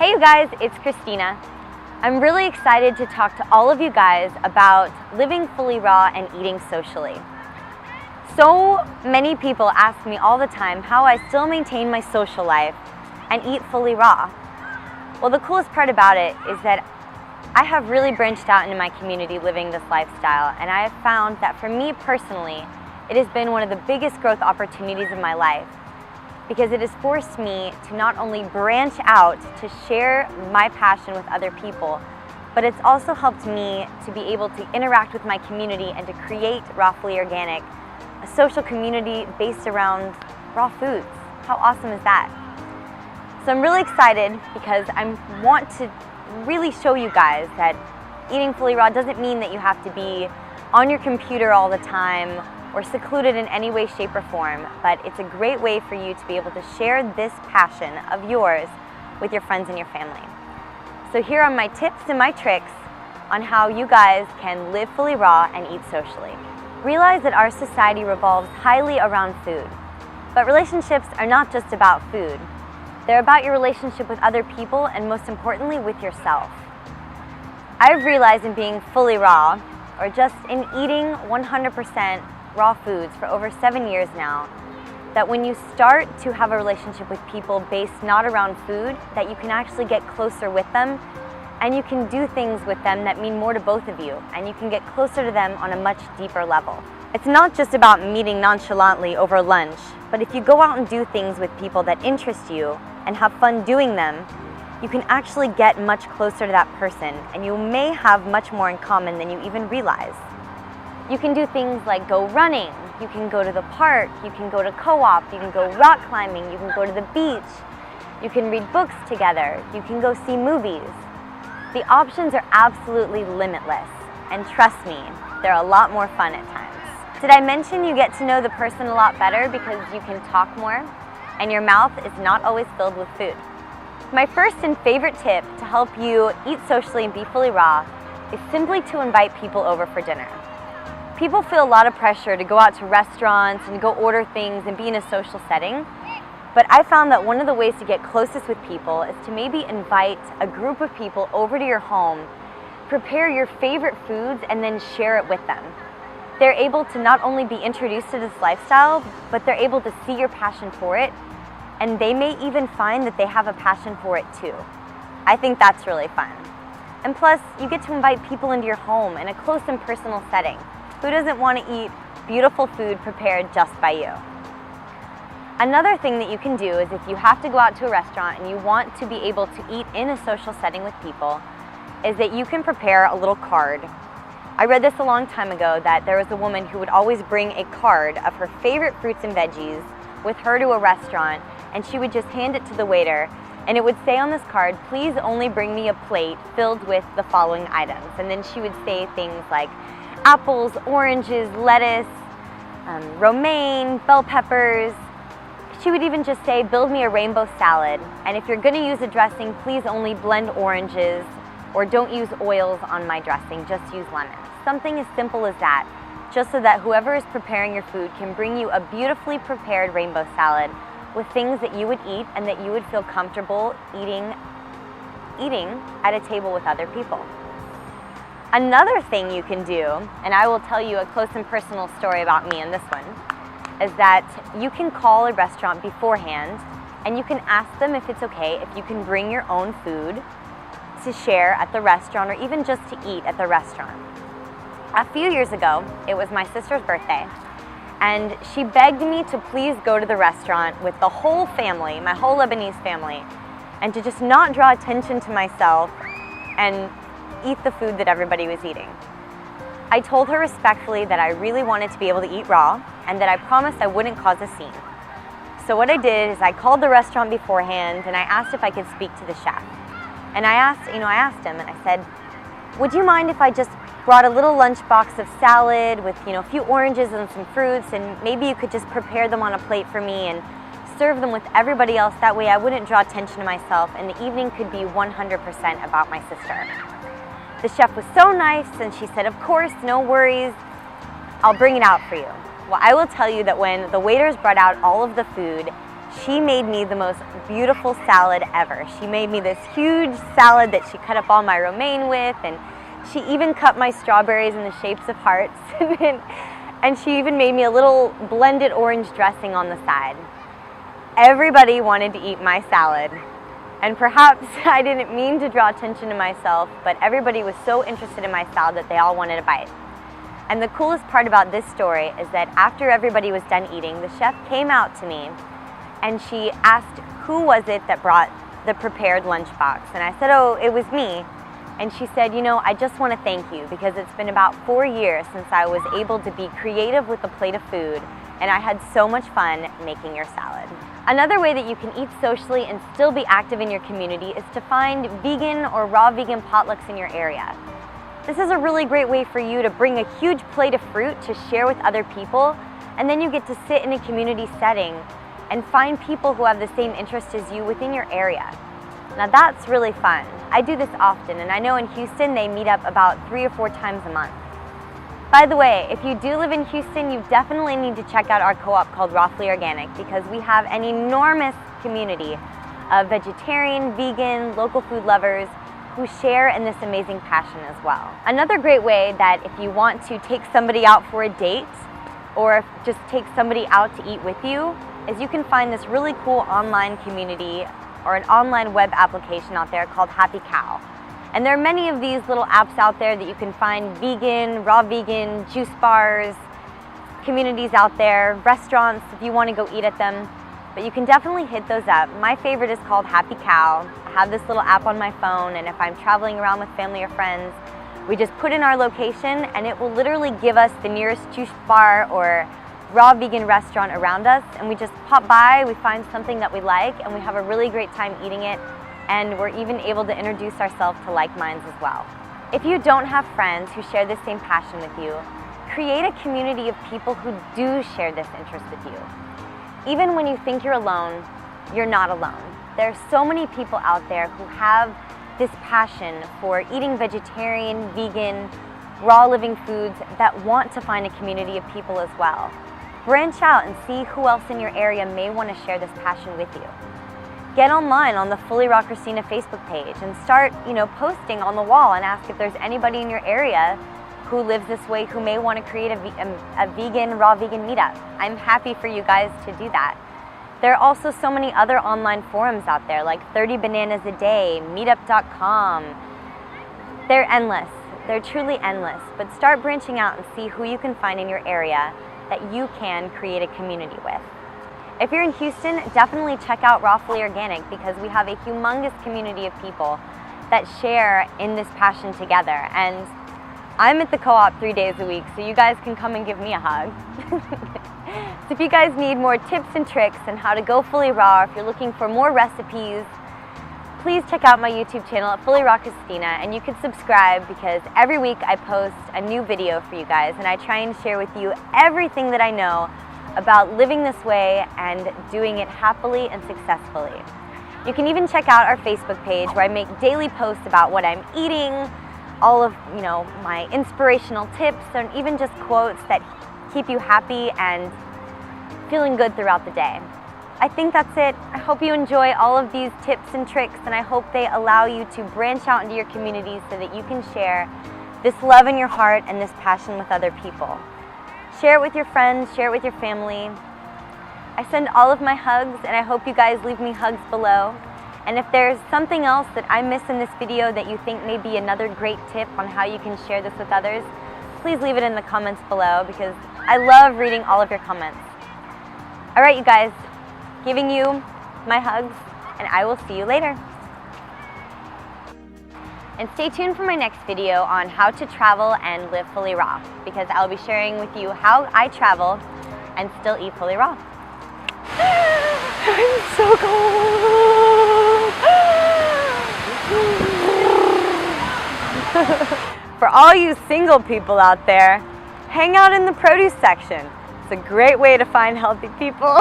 Hey you guys, it's Christina. I'm really excited to talk to all of you guys about living fully raw and eating socially. So many people ask me all the time how I still maintain my social life and eat fully raw. Well, the coolest part about it is that I have really branched out into my community living this lifestyle, and I have found that for me personally, it has been one of the biggest growth opportunities of my life, because it has forced me to not only branch out to share my passion with other people, but it's also helped me to be able to interact with my community and to create Raw Fully Organic, a social community based around raw foods. How awesome is that? So I'm really excited because I want to really show you guys that eating fully raw doesn't mean that you have to be on your computer all the time or secluded in any way, shape, or form, but it's a great way for you to be able to share this passion of yours with your friends and your family. So here are my tips and my tricks on how you guys can live fully raw and eat socially. Realize that our society revolves highly around food, but relationships are not just about food. They're about your relationship with other people and, most importantly, with yourself. I've realized in being fully raw, or just in eating 100% raw foods for over 7 years now, that when you start to have a relationship with people based not around food, that you can actually get closer with them and you can do things with them that mean more to both of you, and you can get closer to them on a much deeper level. It's not just about meeting nonchalantly over lunch, but if you go out and do things with people that interest you and have fun doing them, you can actually get much closer to that person, and you may have much more in common than you even realize. You can do things like go running, you can go to the park, you can go to co-op, you can go rock climbing, you can go to the beach, you can read books together, you can go see movies. The options are absolutely limitless, and trust me, they're a lot more fun at times. Did I mention you get to know the person a lot better because you can talk more, and your mouth is not always filled with food? My first and favorite tip to help you eat socially and be fully raw is simply to invite people over for dinner. People feel a lot of pressure to go out to restaurants and go order things and be in a social setting, but I found that one of the ways to get closest with people is to maybe invite a group of people over to your home, prepare your favorite foods, and then share it with them. They're able to not only be introduced to this lifestyle, but they're able to see your passion for it, and they may even find that they have a passion for it too. I think that's really fun. And plus, you get to invite people into your home in a close and personal setting. Who doesn't want to eat beautiful food prepared just by you? Another thing that you can do is if you have to go out to a restaurant and you want to be able to eat in a social setting with people, is that you can prepare a little card. I read this a long time ago, that there was a woman who would always bring a card of her favorite fruits and veggies with her to a restaurant, and she would just hand it to the waiter, and it would say on this card, "Please only bring me a plate filled with the following items." And then she would say things like apples, oranges, lettuce, romaine, bell peppers. She would even just say, "Build me a rainbow salad, and if you're going to use a dressing, please only blend oranges, or don't use oils on my dressing, just use lemon." Something as simple as that, just so that whoever is preparing your food can bring you a beautifully prepared rainbow salad with things that you would eat and that you would feel comfortable eating at a table with other people. Another thing you can do, and I will tell you a close and personal story about me in this one, is that you can call a restaurant beforehand and you can ask them if it's okay if you can bring your own food to share at the restaurant, or even just to eat at the restaurant. A few years ago, it was my sister's birthday, and she begged me to please go to the restaurant with the whole family, my whole Lebanese family, and to just not draw attention to myself and eat the food that everybody was eating. I told her respectfully that I really wanted to be able to eat raw, and that I promised I wouldn't cause a scene. So what I did is I called the restaurant beforehand and I asked if I could speak to the chef. And I asked him and I said, "Would you mind if I just brought a little lunch box of salad with a few oranges and some fruits, and maybe you could just prepare them on a plate for me and serve them with everybody else, that way I wouldn't draw attention to myself and the evening could be 100% about my sister." The chef was so nice and she said, "Of course, no worries, I'll bring it out for you." Well, I will tell you that when the waiters brought out all of the food, she made me the most beautiful salad ever. She made me this huge salad that she cut up all my romaine with, and she even cut my strawberries in the shapes of hearts. And she even made me a little blended orange dressing on the side. Everybody wanted to eat my salad. And perhaps I didn't mean to draw attention to myself, but everybody was so interested in my salad that they all wanted a bite. And the coolest part about this story is that after everybody was done eating, the chef came out to me and she asked who was it that brought the prepared lunchbox. And I said, oh, it was me. And she said, you know, I just want to thank you because it's been about 4 years since I was able to be creative with a plate of food, and I had so much fun making your salad. Another way that you can eat socially and still be active in your community is to find vegan or raw vegan potlucks in your area. This is a really great way for you to bring a huge plate of fruit to share with other people, and then you get to sit in a community setting and find people who have the same interest as you within your area. Now that's really fun. I do this often, and I know in Houston they meet up about 3 or 4 times a month. By the way, if you do live in Houston, you definitely need to check out our co-op called Raw FullyOrganic because we have an enormous community of vegetarian, vegan, local food lovers who share in this amazing passion as well. Another great way that if you want to take somebody out for a date or just take somebody out to eat with you is you can find this really cool online community or an online web application out there called Happy Cow. And there are many of these little apps out there that you can find vegan, raw vegan, juice bars, communities out there, restaurants if you want to go eat at them. But you can definitely hit those up. My favorite is called Happy Cow. I have this little app on my phone, and if I'm traveling around with family or friends, we just put in our location and it will literally give us the nearest juice bar or raw vegan restaurant around us, and we just pop by, we find something that we like, and we have a really great time eating it, and we're even able to introduce ourselves to like minds as well. If you don't have friends who share the same passion with you, create a community of people who do share this interest with you. Even when you think you're alone, you're not alone. There are so many people out there who have this passion for eating vegetarian, vegan, raw living foods that want to find a community of people as well. Branch out and see who else in your area may want to share this passion with you. Get online on the FullyRaw Christina Facebook page and start, posting on the wall and ask if there's anybody in your area who lives this way who may want to create a vegan, raw vegan meetup. I'm happy for you guys to do that. There are also so many other online forums out there like 30 Bananas a Day, meetup.com. They're endless. They're truly endless. But start branching out and see who you can find in your area that you can create a community with. If you're in Houston, definitely check out Raw FullyOrganic because we have a humongous community of people that share in this passion together. And I'm at the co-op 3 days a week, so you guys can come and give me a hug. So if you guys need more tips and tricks on how to go fully raw, if you're looking for more recipes, please check out my YouTube channel at FullyRaw Christina, and you can subscribe because every week I post a new video for you guys, and I try and share with you everything that I know about living this way and doing it happily and successfully. You can even check out our Facebook page where I make daily posts about what I'm eating, all of my inspirational tips, and even just quotes that keep you happy and feeling good throughout the day. I think that's it. I hope you enjoy all of these tips and tricks, and I hope they allow you to branch out into your communities so that you can share this love in your heart and this passion with other people. Share it with your friends, share it with your family. I send all of my hugs, and I hope you guys leave me hugs below. And if there's something else that I missed in this video that you think may be another great tip on how you can share this with others, please leave it in the comments below because I love reading all of your comments. All right, you guys, giving you my hugs, and I will see you later. And stay tuned for my next video on how to travel and live fully raw, because I'll be sharing with you how I travel and still eat fully raw. I'm so cold. For all you single people out there, hang out in the produce section. It's a great way to find healthy people.